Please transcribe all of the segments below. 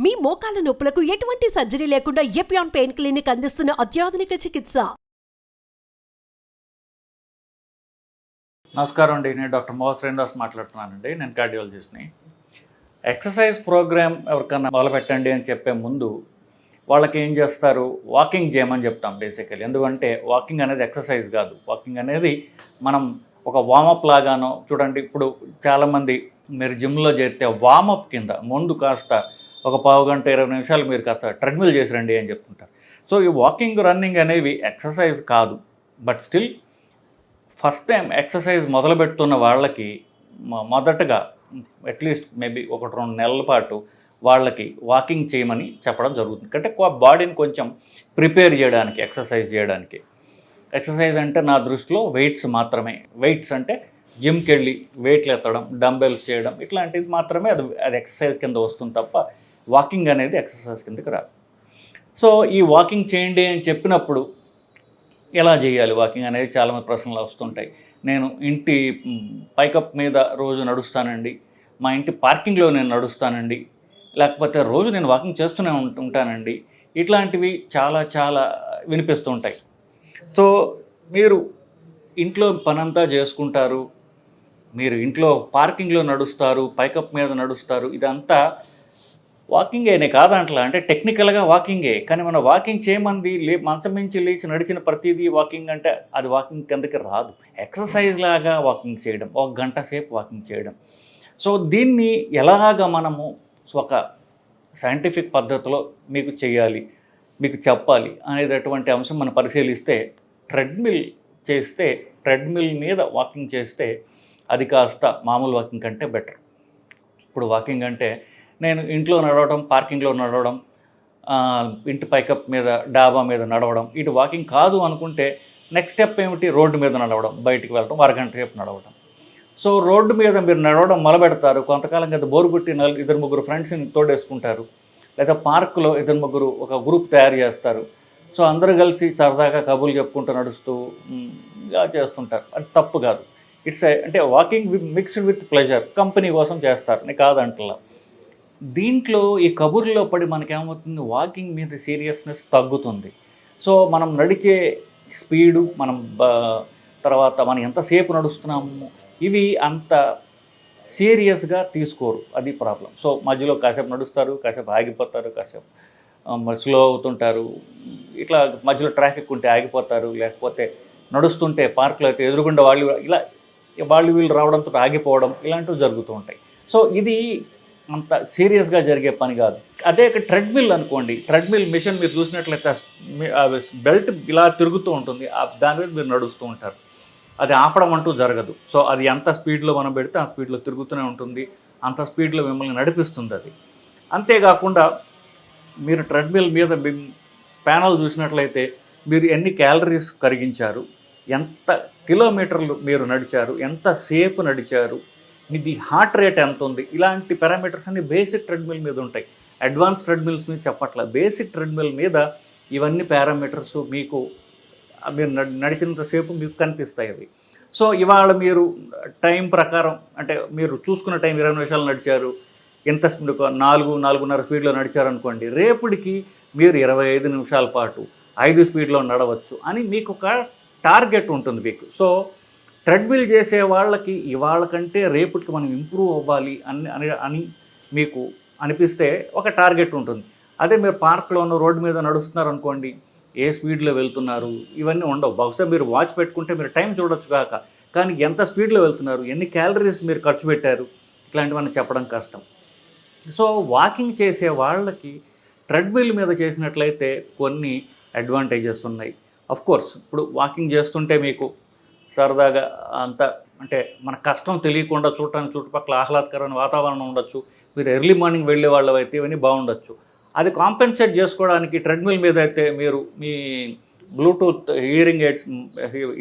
మీ మోకాల నొప్పులకు ఎటువంటి సర్జరీ లేకుండా ఎపియాన్ పెయిన్ క్లినిక్ అందిస్తున్న అత్యాధునిక చికిత్స. నమస్కారం అండి, నేను డాక్టర్ మోహన్ శ్రీనివాస్ మాట్లాడుతున్నానండి. నేను కార్డియాలజిస్ట్ని. ఎక్సర్సైజ్ ప్రోగ్రామ్ ఎవరికన్నా మొదలుపెట్టండి అని చెప్పే ముందు వాళ్ళకి ఏం చేస్తారు, వాకింగ్ చేయమని చెప్తాం బేసికలీ. ఎందుకంటే వాకింగ్ అనేది ఎక్సర్సైజ్ కాదు. వాకింగ్ అనేది మనం ఒక వామప్ లాగానో, చూడండి ఇప్పుడు చాలామంది మీరు జిమ్లో చేరితే వామప్ కింద ముందు కాస్త ఒక పావు గంట 20 నిమిషాలు మీరు కాస్త ట్రెడ్మిల్ చేసి రండి అని చెప్తుంటారు. సో ఈ వాకింగ్ రన్నింగ్ అనేవి ఎక్సర్సైజ్ కాదు. But still first time exercise మొదలుపెడుతున్న వాళ్ళకి మొదటగా అట్లీస్ట్ మేబీ 1-2 నెలల పాటు వాళ్ళకి వాకింగ్ చేయమని చెప్పడం జరుగుతుంది. అంటే బాడీని కొంచెం ప్రిపేర్ చేయడానికి, ఎక్సర్సైజ్ చేయడానికి. ఎక్సర్సైజ్ అంటే నా దృష్టిలో వెయిట్స్ మాత్రమే. వెయిట్స్ అంటే జిమ్కి వెళ్ళి వెయిట్లు ఎత్తడం, డంబెల్స్ చేయడం, ఇట్లాంటిది మాత్రమే అది ఎక్సర్సైజ్ కింద వస్తుంది తప్ప వాకింగ్ అనేది ఎక్సర్సైజ్ కిందకి రాదు. సో ఈ వాకింగ్ చేయండి అని చెప్పినప్పుడు ఎలా చేయాలి వాకింగ్ అనేది చాలామంది ప్రశ్నలు వస్తుంటాయి. నేను ఇంటి పైకప్ మీద రోజు నడుస్తానండి, మా ఇంటి పార్కింగ్లో నేను నడుస్తానండి, లేకపోతే రోజు నేను వాకింగ్ చేస్తూనే ఉంటానండి, ఇట్లాంటివి చాలా చాలా వినిపిస్తూ ఉంటాయి. సో మీరు ఇంట్లో పనంతా చేసుకుంటారు, మీరు ఇంట్లో పార్కింగ్లో నడుస్తారు, పైకప్ మీద నడుస్తారు, ఇదంతా వాకింగేనే కాదంటలా. అంటే టెక్నికల్గా వాకింగే, కానీ మనం వాకింగ్ చేయమంది మంచం నుంచి లేచి నడిచిన ప్రతిదీ వాకింగ్ అంటే అది వాకింగ్ కిందకి రాదు. ఎక్సర్సైజ్ లాగా వాకింగ్ చేయడం, 1 గంట సేపు వాకింగ్ చేయడం. సో దీన్ని ఎలాగా మనము ఒక సైంటిఫిక్ పద్ధతిలో మీకు చేయాలి, మీకు చెప్పాలి అనేటటువంటి అంశం మనం పరిశీలిస్తే, ట్రెడ్మిల్ మీద వాకింగ్ చేస్తే అది కాస్త మామూలు వాకింగ్ కంటే బెటర్. ఇప్పుడు వాకింగ్ అంటే నేను ఇంట్లో నడవడం, పార్కింగ్లో నడవడం, ఇంటి పైకప్ మీద డాబా మీద నడవడం, ఇటు వాకింగ్ కాదు అనుకుంటే నెక్స్ట్ స్టెప్ ఏమిటి, రోడ్డు మీద నడవడం, బయటికి వెళ్ళడం, 1 గంట సేపు నడవడం. సో రోడ్డు మీద మీరు నడవడం మొదలుపెడతారు, కొంతకాలం కదా బోరు కొట్టి 2-3 ఫ్రెండ్స్ని తోడేసుకుంటారు, లేదా పార్కులో 2-3 ఒక గ్రూప్ తయారు చేస్తారు. సో అందరూ కలిసి సరదాగా కబుర్లు చెప్పుకుంటూ నడుస్తూ ఇలా చేస్తుంటారు. అది తప్పు కాదు. అంటే walking mixed with pleasure, company కోసం చేస్తారు, నేను కాదంటలా. దీంట్లో ఈ కబుర్లో పడి మనకేమవుతుంది, వాకింగ్ మీద సీరియస్నెస్ తగ్గుతుంది. సో మనం నడిచే స్పీడు, తర్వాత మనం ఎంతసేపు నడుస్తున్నాము, ఇవి అంత సీరియస్గా తీసుకోరు, అది ప్రాబ్లం. సో మధ్యలో కాసేపు నడుస్తారు, కాసేపు ఆగిపోతారు, కాసేపు స్లో అవుతుంటారు, ఇట్లా మధ్యలో ట్రాఫిక్ ఉంటే ఆగిపోతారు, లేకపోతే నడుస్తుంటే పార్కులో అయితే ఎదురుగుండా వాళ్ళు వీళ్ళు రావడంతో ఆగిపోవడం, ఇలాంటివి జరుగుతూ ఉంటాయి. సో ఇది అంత సీరియస్గా జరిగే పని కాదు. అదే ట్రెడ్మిల్ అనుకోండి, ట్రెడ్మిల్ మిషన్ మీరు చూసినట్లయితే బెల్ట్ ఇలా తిరుగుతూ ఉంటుంది, దాని మీద మీరు నడుస్తూ ఉంటారు, అది ఆపడం అంటూ జరగదు. సో అది ఎంత స్పీడ్లో మనం పెడితే ఆ స్పీడ్లో తిరుగుతూనే ఉంటుంది, అంత స్పీడ్లో మిమ్మల్ని నడిపిస్తుంది అది. అంతేకాకుండా మీరు ట్రెడ్మిల్ మీద ప్యానల్ చూసినట్లయితే మీరు ఎన్ని క్యాలరీస్ కరిగించారు, ఎంత కిలోమీటర్లు మీరు నడిచారు, ఎంతసేపు నడిచారు, మీది హార్ట్ రేట్ ఎంత ఉంది, ఇలాంటి పారామీటర్స్ అన్ని బేసిక్ ట్రెడ్మిల్ మీద ఉంటాయి. అడ్వాన్స్ ట్రెడ్మిల్స్ మీద చెప్పట్ల, బేసిక్ ట్రెడ్మిల్ మీద ఇవన్నీ పారామీటర్స్ మీరు నడిచినంతసేపు మీకు కనిపిస్తాయి అవి. సో ఇవాళ మీరు టైం ప్రకారం, అంటే మీరు చూసుకున్న టైం 20 నిమిషాలు నడిచారు, ఎంత 4-4.5 స్పీడ్లో నడిచారనుకోండి, రేపటికి మీరు 25 నిమిషాల పాటు 5 స్పీడ్లో నడవచ్చు అని మీకు ఒక టార్గెట్ ఉంటుంది మీకు. సో ట్రెడ్మిల్ చేసే వాళ్ళకి ఇవాళ కంటే రేపటికి మనం ఇంప్రూవ్ అవ్వాలి అని మీకు అనిపిస్తే ఒక టార్గెట్ ఉంటుంది. అదే మీరు పార్క్లోనూ రోడ్డు మీద నడుస్తున్నారు అనుకోండి, ఏ స్పీడ్లో వెళ్తున్నారు ఇవన్నీ ఉండవు. బహుశా మీరు వాచ్ పెట్టుకుంటే మీరు టైం చూడొచ్చు కాక, కానీ ఎంత స్పీడ్లో వెళ్తున్నారు, ఎన్ని క్యాలరీస్ మీరు ఖర్చు పెట్టారు, ఇట్లాంటివన్నీ చెప్పడం కష్టం. సో వాకింగ్ చేసే వాళ్ళకి ట్రెడ్మిల్ మీద చేసినట్లయితే కొన్ని అడ్వాంటేజెస్ ఉన్నాయి. కోర్స్ ఇప్పుడు వాకింగ్ చేస్తుంటే మీకు సరదాగా అంత అంటే మన కష్టం తెలియకుండా చూడటానికి చుట్టుపక్కల ఆహ్లాదకరమైన వాతావరణం ఉండొచ్చు. మీరు ఎర్లీ మార్నింగ్ వెళ్ళే వాళ్ళు అయితే ఇవన్నీ బాగుండొచ్చు. అది కాంపెన్సేట్ చేసుకోవడానికి ట్రెడ్మిల్ మీద అయితే మీరు మీ బ్లూటూత్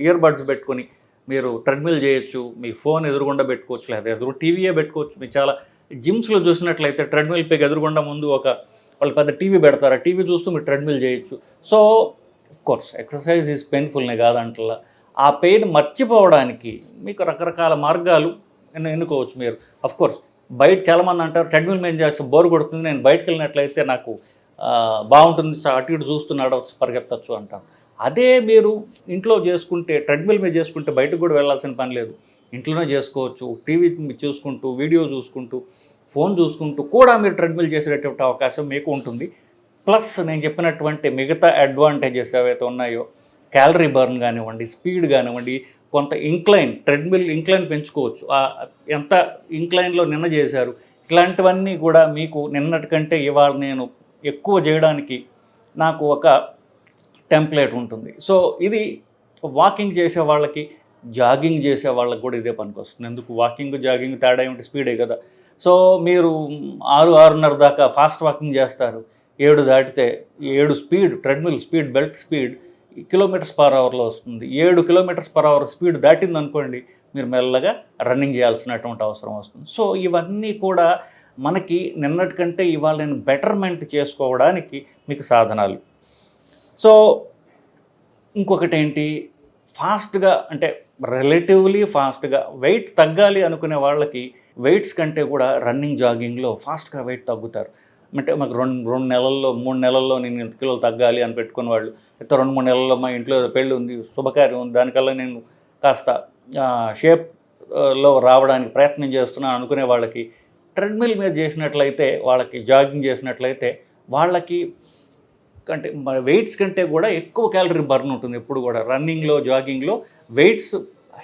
ఇయర్ బడ్స్ పెట్టుకొని మీరు ట్రెడ్మిల్ చేయొచ్చు, మీ ఫోన్ ఎదురుగుండా పెట్టుకోవచ్చు, లేదా టీవీయే పెట్టుకోవచ్చు. మీరు చాలా జిమ్స్లో చూసినట్లయితే ట్రెడ్మిల్ పైకి ఎదురుగుండా ముందు వాళ్ళు పెద్ద టీవీ పెడతారు, ఆ టీవీ చూస్తూ మీరు ట్రెడ్మిల్ చేయొచ్చు. సో కోర్స్ ఎక్సర్సైజ్ ఈజ్ పెయిన్ఫుల్నే కాదంటలా. ఆ పెయిన్ మర్చిపోవడానికి మీకు రకరకాల మార్గాలు ఎన్నుకోవచ్చు మీరు. కోర్స్ బయట చాలామంది అంటారు ట్రెడ్మిల్ మీద చేస్తే బోర్ కొడుతుంది, నేను బయటకు వెళ్ళినట్లయితే నాకు బాగుంటుంది, అటు ఇటు చూస్తున్నాడు పరిగెత్తచ్చు అంటారు. అదే మీరు ఇంట్లో చేసుకుంటే, ట్రెడ్మిల్ మీద చేసుకుంటే బయటకు కూడా వెళ్ళాల్సిన పని లేదు, ఇంట్లోనే చేసుకోవచ్చు. టీవీ చూసుకుంటూ, వీడియో చూసుకుంటూ, ఫోన్ చూసుకుంటూ కూడా మీరు ట్రెడ్మిల్ చేసేటటువంటి అవకాశం మీకు ఉంటుంది. ప్లస్ నేను చెప్పినటువంటి మిగతా అడ్వాంటేజెస్ ఏవైతే ఉన్నాయో, క్యాలరీ బర్న్ కానివ్వండి, స్పీడ్ కానివ్వండి, కొంత ట్రెడ్మిల్ ఇంక్లైన్ పెంచుకోవచ్చు. ఎంత ఇంక్లైన్లో నిన్న చేశారు, ఇట్లాంటివన్నీ కూడా మీకు నిన్నటి కంటే ఇవాళ నేను ఎక్కువ చేయడానికి నాకు ఒక టెంప్లెట్ ఉంటుంది. సో ఇది వాకింగ్ చేసే వాళ్ళకి, జాగింగ్ చేసే వాళ్ళకి కూడా ఇదే పనికొస్తుంది. ఎందుకు వాకింగ్ జాగింగ్ తేడా ఏమిటి? స్పీడే కదా. సో మీరు 6-6:30 దాకా ఫాస్ట్ వాకింగ్ చేస్తారు, 7 దాటితే 7 speed, treadmill speed, belt speed km/hలో వస్తుంది. 7 km/h స్పీడ్ దాటింది అనుకోండి, మీరు మెల్లగా రన్నింగ్ చేయాల్సినటువంటి అవసరం వస్తుంది. సో ఇవన్నీ కూడా మనకి నిన్నటి కంటే ఇవాళ నేను బెటర్మెంట్ చేసుకోవడానికి మీకు సాధనాలు. సో ఇంకొకటి ఏంటి, ఫాస్ట్గా అంటే రిలేటివ్లీ ఫాస్ట్గా వెయిట్ తగ్గాలి అనుకునే వాళ్ళకి వెయిట్స్ కంటే కూడా రన్నింగ్ జాగింగ్లో ఫాస్ట్గా వెయిట్ తగ్గుతారు. అంటే మాకు 2 నెలల్లో 3 నెలల్లో నేను 8 కిలోలు తగ్గాలి అని పెట్టుకున్న వాళ్ళు, అయితే 2-3 నెలల్లో మా ఇంట్లో పెళ్ళి ఉంది, శుభకార్యం ఉంది, దానికల్లా నేను కాస్త షేప్లో రావడానికి ప్రయత్నం చేస్తున్నాను అనుకునే వాళ్ళకి ట్రెడ్మిల్ మీద చేసినట్లయితే, వాళ్ళకి జాగింగ్ చేసినట్లయితే వాళ్ళకి అంటే వెయిట్స్ కంటే కూడా ఎక్కువ క్యాలరీ బర్న్ ఉంటుంది. ఎప్పుడు కూడా రన్నింగ్లో, జాగింగ్లో వెయిట్స్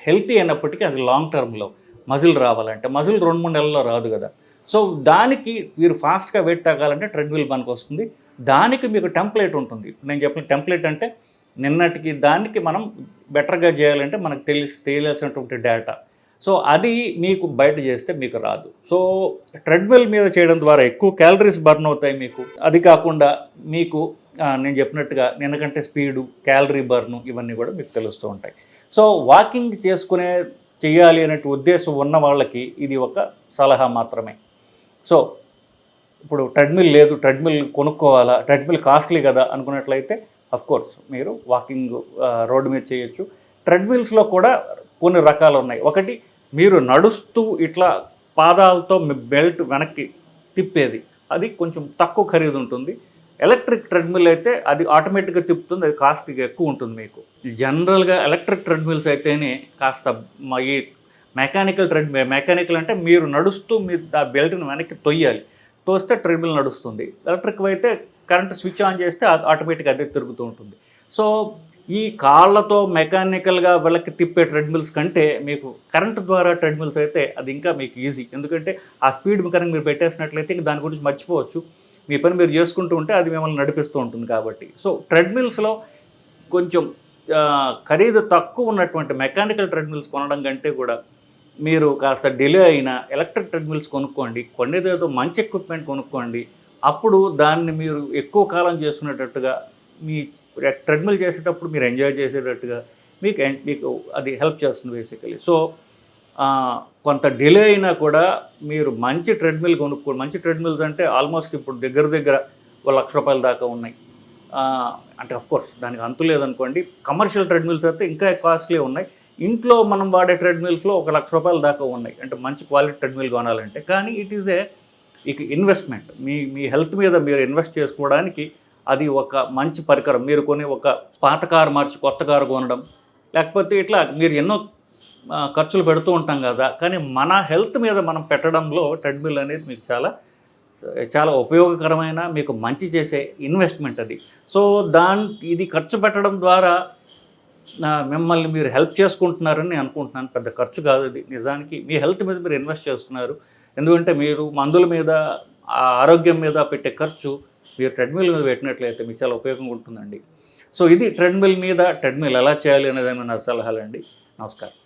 హెల్తీ అయినప్పటికీ అది లాంగ్ టర్మ్లో మజిల్ రావాలంటే, మజిల్ 2-3 నెలల్లో రాదు కదా. సో దానికి మీరు ఫాస్ట్గా వెయిట్ తగ్గాలంటే ట్రెడ్మిల్ పనికి వస్తుంది. దానికి మీకు టెంప్లెట్ ఉంటుంది. నేను చెప్పిన టెంప్లెట్ అంటే నిన్నటికి దానికి మనం బెటర్గా చేయాలంటే మనకు తెలియాల్సినటువంటి డేటా. సో అది మీకు బయట చేస్తే మీకు రాదు. సో ట్రెడ్మిల్ మీద చేయడం ద్వారా ఎక్కువ క్యాలరీస్ బర్న్ అవుతాయి మీకు. అది కాకుండా మీకు నేను చెప్పినట్టుగా నిన్నకంటే స్పీడు, క్యాలరీ బర్ను ఇవన్నీ కూడా మీకు తెలుస్తూ ఉంటాయి. సో వాకింగ్ చేయాలి అనే ఉద్దేశం ఉన్న వాళ్ళకి ఇది ఒక సలహా మాత్రమే. సో ఇప్పుడు ట్రెడ్మిల్ లేదు, ట్రెడ్మిల్ కొనుక్కోవాలా, ట్రెడ్మిల్ కాస్ట్లీ కదా అనుకున్నట్లయితే అఫ్కోర్స్ మీరు వాకింగ్ రోడ్డు మీద చేయొచ్చు. ట్రెడ్మిల్స్లో కూడా కొన్ని రకాలు ఉన్నాయి. ఒకటి, మీరు నడుస్తూ ఇట్లా పాదాలతో మీ బెల్ట్ వెనక్కి తిప్పేది, అది కొంచెం తక్కువ ఖరీదు ఉంటుంది. ఎలక్ట్రిక్ ట్రెడ్మిల్ అయితే అది ఆటోమేటిక్గా తిప్పుతుంది, అది కాస్ట్ ఎక్కువ ఉంటుంది మీకు. జనరల్గా ఎలక్ట్రిక్ ట్రెడ్మిల్స్ అయితేనే కాస్త ఈ మెకానికల్ అంటే మీరు నడుస్తూ మీరు ఆ బెల్ట్ని వెనక్కి తోస్తే ట్రెడ్మిల్ నడుస్తుంది. ఎలక్ట్రిక్ అయితే కరెంట్ స్విచ్ ఆన్ చేస్తే ఆటోమేటిక్గా అదే తిరుగుతూ ఉంటుంది. సో ఈ కాళ్ళతో మెకానికల్గా వెళ్ళకి తిప్పే ట్రెడ్మిల్స్ కంటే మీకు కరెంట్ ద్వారా ట్రెడ్మిల్స్ అయితే అది ఇంకా మీకు ఈజీ. ఎందుకంటే ఆ స్పీడ్ కనుక మీరు పెట్టేసినట్లయితే దాని గురించి మర్చిపోవచ్చు, మీ పని మీరు చేసుకుంటూ ఉంటే అది మిమ్మల్ని నడిపిస్తూ ఉంటుంది కాబట్టి. సో ట్రెడ్మిల్స్లో కొంచెం ఖరీదు తక్కువ ఉన్నటువంటి మెకానికల్ ట్రెడ్మిల్స్ కొనడం కంటే కూడా మీరు కాస్త డిలే అయినా ఎలక్ట్రిక్ ట్రెడ్మిల్స్ కొనుక్కోండి, కొనేదేదో మంచి ఎక్విప్మెంట్ కొనుక్కోండి. అప్పుడు దాన్ని మీరు ఎక్కువ కాలం చేసుకునేటట్టుగా, మీ ట్రెడ్మిల్ చేసేటప్పుడు మీరు ఎంజాయ్ చేసేటట్టుగా మీకు అది హెల్ప్ చేస్తుంది బేసికలీ. సో కొంత డిలే అయినా కూడా మీరు మంచి ట్రెడ్మిల్ కొనుక్కోండి. మంచి ట్రెడ్మిల్స్ అంటే ఆల్మోస్ట్ ఇప్పుడు దగ్గర ₹1,00,000 దాకా ఉన్నాయి. అంటే అఫ్కోర్స్ దానికి అంతు లేదనుకోండి. కమర్షియల్ ట్రెడ్మిల్స్ అయితే ఇంకా కాస్ట్లీ ఉన్నాయి. ఇంట్లో మనం వాడే ట్రెడ్మిల్స్లో ₹1,00,000 దాకా ఉన్నాయి, అంటే మంచి క్వాలిటీ ట్రెడ్మిల్ కొనాలంటే. కానీ it is investment. Me health మీద మీరు ఇన్వెస్ట్ చేసుకోవడానికి అది ఒక మంచి పరికరం. మీరు కొని ఒక పాత కారు మార్చి కొత్త కారు కొనడం, లేకపోతే ఇట్లా మీరు ఎన్నో ఖర్చులు పెడుతూ ఉంటాం కదా, కానీ మన హెల్త్ మీద మనం పెట్టడంలో ట్రెడ్మిల్ అనేది మీకు చాలా ఉపయోగకరమైన, మీకు మంచి చేసే ఇన్వెస్ట్మెంట్ అది. సో ఇది ఖర్చు పెట్టడం ద్వారా మిమ్మల్ని మీరు హెల్ప్ చేసుకుంటున్నారని నేను అనుకుంటున్నాను. పెద్ద ఖర్చు కాదు అది, నిజానికి మీ హెల్త్ మీద మీరు ఇన్వెస్ట్ చేస్తున్నారు. ఎందుకంటే మీరు మందుల మీద, ఆరోగ్యం మీద పెట్టే ఖర్చు మీరు ట్రెడ్మిల్ మీద పెట్టినట్లయితే మీకు చాలా ఉపయోగంగా ఉంటుందండి. సో ఇది ట్రెడ్మిల్ ఎలా చేయాలి అనేది నా సలహాలండి. నమస్కారం.